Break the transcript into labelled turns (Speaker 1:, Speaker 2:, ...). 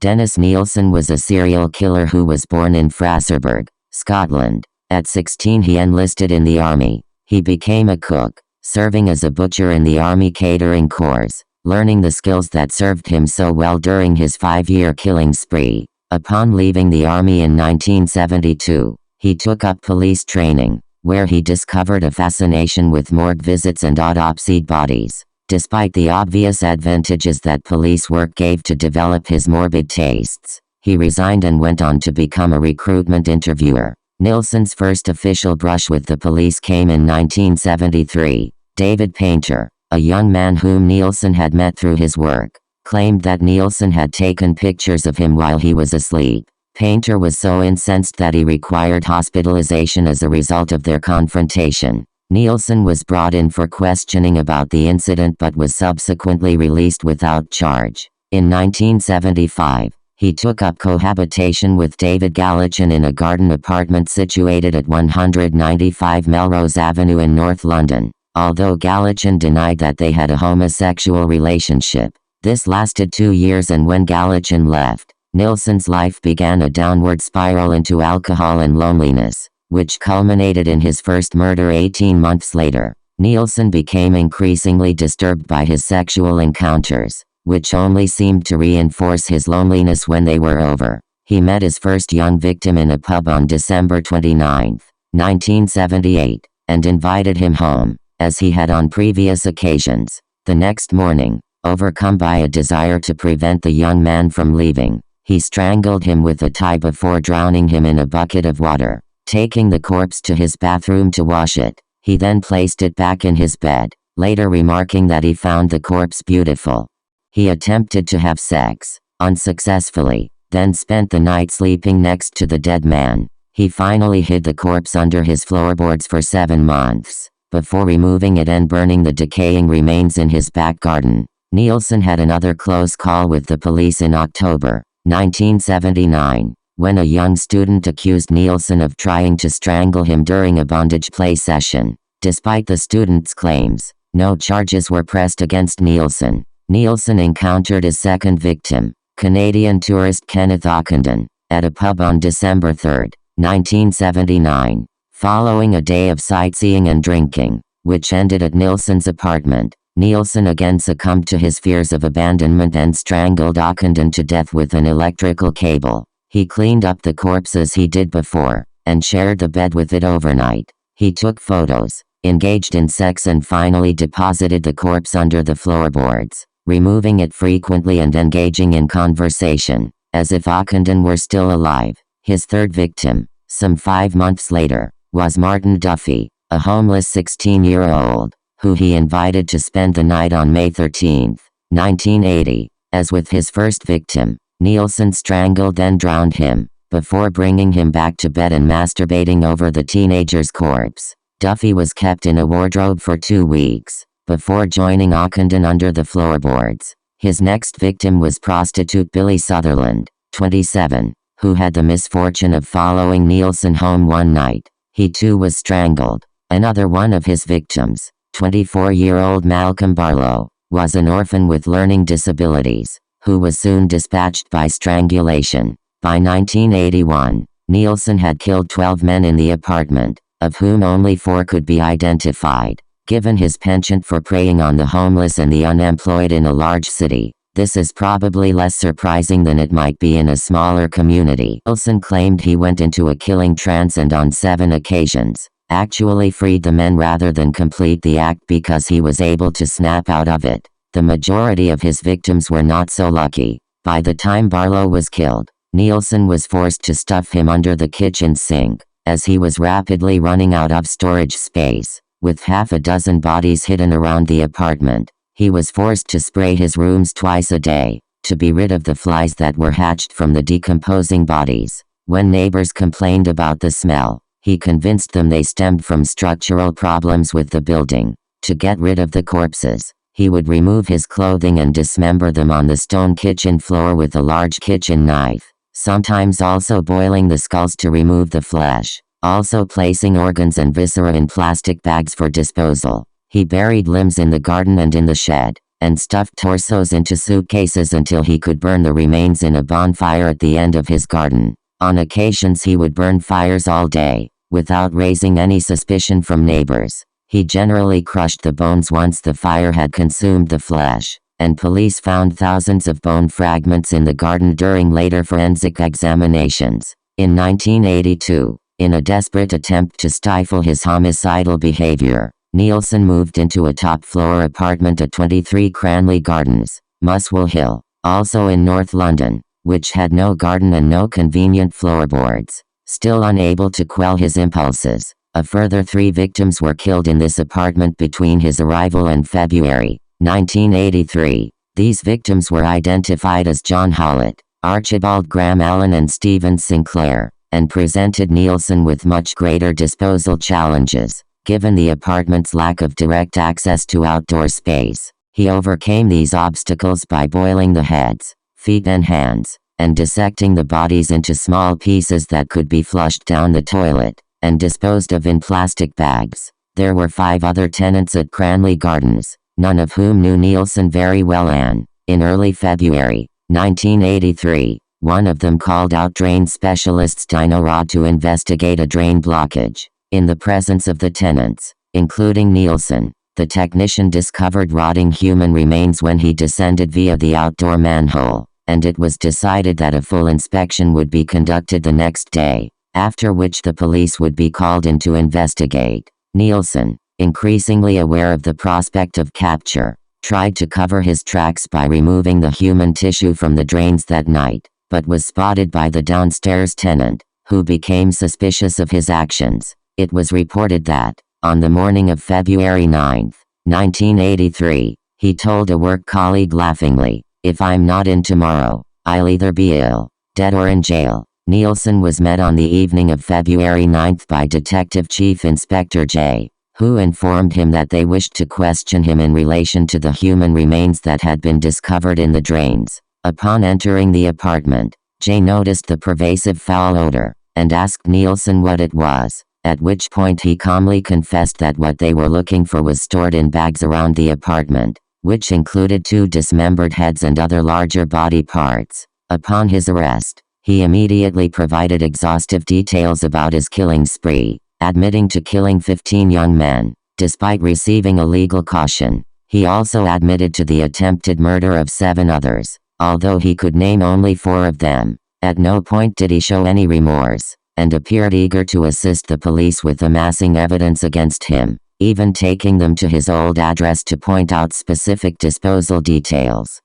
Speaker 1: Dennis Nielsen was a serial killer who was born in Fraserburgh, Scotland. At 16 he enlisted in the army. He became a cook, serving as a butcher in the army catering corps, learning the skills that served him so well during his 5-year killing spree. Upon leaving the army in 1972, he took up police training, where he discovered a fascination with morgue visits and autopsied bodies. Despite the obvious advantages that police work gave to develop his morbid tastes, he resigned and went on to become a recruitment interviewer. Nielsen's first official brush with the police came in 1973. David Painter, a young man whom Nielsen had met through his work, claimed that Nielsen had taken pictures of him while he was asleep. Painter was so incensed that he required hospitalization as a result of their confrontation. Nielsen was brought in for questioning about the incident but was subsequently released without charge. In 1975, he took up cohabitation with David Gallatin in a garden apartment situated at 195 Melrose Avenue in North London. Although Gallatin denied that they had a homosexual relationship, this lasted 2 years, and when Gallatin left, Nielsen's life began a downward spiral into alcohol and loneliness, which culminated in his first murder 18 months later. Nielsen became increasingly disturbed by his sexual encounters, which only seemed to reinforce his loneliness when they were over. He met his first young victim in a pub on December 29, 1978, and invited him home, as he had on previous occasions. The next morning, overcome by a desire to prevent the young man from leaving, he strangled him with a tie before drowning him in a bucket of water. Taking the corpse to his bathroom to wash it, he then placed it back in his bed, later remarking that he found the corpse beautiful. He attempted to have sex, unsuccessfully, then spent the night sleeping next to the dead man. He finally hid the corpse under his floorboards for 7 months, before removing it and burning the decaying remains in his back garden. Nielsen had another close call with the police in October 1979, when a young student accused Nielsen of trying to strangle him during a bondage play session. Despite the student's claims, no charges were pressed against Nielsen. Nielsen encountered his second victim, Canadian tourist Kenneth Ockenden, at a pub on December 3, 1979, following a day of sightseeing and drinking, which ended at Nielsen's apartment. Nielsen again succumbed to his fears of abandonment and strangled Ockenden to death with an electrical cable. He cleaned up the corpse as he did before, and shared the bed with it overnight. He took photos, engaged in sex, and finally deposited the corpse under the floorboards, removing it frequently and engaging in conversation, as if Ockenden were still alive. His third victim, some 5 months later, was Martin Duffy, a homeless 16-year-old, who he invited to spend the night on May 13, 1980. As with his first victim, Nielsen strangled and drowned him, before bringing him back to bed and masturbating over the teenager's corpse. Duffy was kept in a wardrobe for 2 weeks, before joining Ockenden under the floorboards. His next victim was prostitute Billy Sutherland, 27, who had the misfortune of following Nielsen home one night. He too was strangled. Another one of his victims, 24-year-old Malcolm Barlow, was an orphan with learning disabilities, who was soon dispatched by strangulation. By 1981, Nielsen had killed 12 men in the apartment, of whom only 4 could be identified. Given his penchant for preying on the homeless and the unemployed in a large city, this is probably less surprising than it might be in a smaller community. Nielsen claimed he went into a killing trance and on 7 occasions, actually freed the men rather than complete the act because he was able to snap out of it. The majority of his victims were not so lucky. By the time Barlow was killed, Nielsen was forced to stuff him under the kitchen sink, as he was rapidly running out of storage space. With half a dozen bodies hidden around the apartment, he was forced to spray his rooms twice a day, to be rid of the flies that were hatched from the decomposing bodies. When neighbors complained about the smell, he convinced them they stemmed from structural problems with the building. To get rid of the corpses, he would remove his clothing and dismember them on the stone kitchen floor with a large kitchen knife, sometimes also boiling the skulls to remove the flesh, also placing organs and viscera in plastic bags for disposal. He buried limbs in the garden and in the shed, and stuffed torsos into suitcases until he could burn the remains in a bonfire at the end of his garden. On occasions he would burn fires all day, without raising any suspicion from neighbors. He generally crushed the bones once the fire had consumed the flesh, and police found thousands of bone fragments in the garden during later forensic examinations. In 1982, in a desperate attempt to stifle his homicidal behavior, Nielsen moved into a top-floor apartment at 23 Cranley Gardens, Muswell Hill, also in North London, which had no garden and no convenient floorboards. Still unable to quell his impulses, a further 3 victims were killed in this apartment between his arrival and February 1983. These victims were identified as John Howlett, Archibald Graham Allen and Stephen Sinclair, and presented Nielsen with much greater disposal challenges. Given the apartment's lack of direct access to outdoor space, he overcame these obstacles by boiling the heads, feet and hands, and dissecting the bodies into small pieces that could be flushed down the toilet, and disposed of in plastic bags. There were 5 other tenants at Cranley Gardens, none of whom knew Nielsen very well, and, in early February 1983, one of them called out drain specialist Dino Rod to investigate a drain blockage. In the presence of the tenants, including Nielsen, the technician discovered rotting human remains when he descended via the outdoor manhole, and it was decided that a full inspection would be conducted the next day, after which the police would be called in to investigate. Nielsen, increasingly aware of the prospect of capture, tried to cover his tracks by removing the human tissue from the drains that night, but was spotted by the downstairs tenant, who became suspicious of his actions. It was reported that, on the morning of February 9, 1983, he told a work colleague laughingly, "If I'm not in tomorrow, I'll either be ill, dead or in jail." Nielsen was met on the evening of February 9 by Detective Chief Inspector J, who informed him that they wished to question him in relation to the human remains that had been discovered in the drains. Upon entering the apartment, J noticed the pervasive foul odor, and asked Nielsen what it was. At which point he calmly confessed that what they were looking for was stored in bags around the apartment, which included 2 dismembered heads and other larger body parts. Upon his arrest, he immediately provided exhaustive details about his killing spree, admitting to killing 15 young men, despite receiving a legal caution. He also admitted to the attempted murder of 7 others, although he could name only 4 of them. At no point did he show any remorse, and appeared eager to assist the police with amassing evidence against him, even taking them to his old address to point out specific disposal details.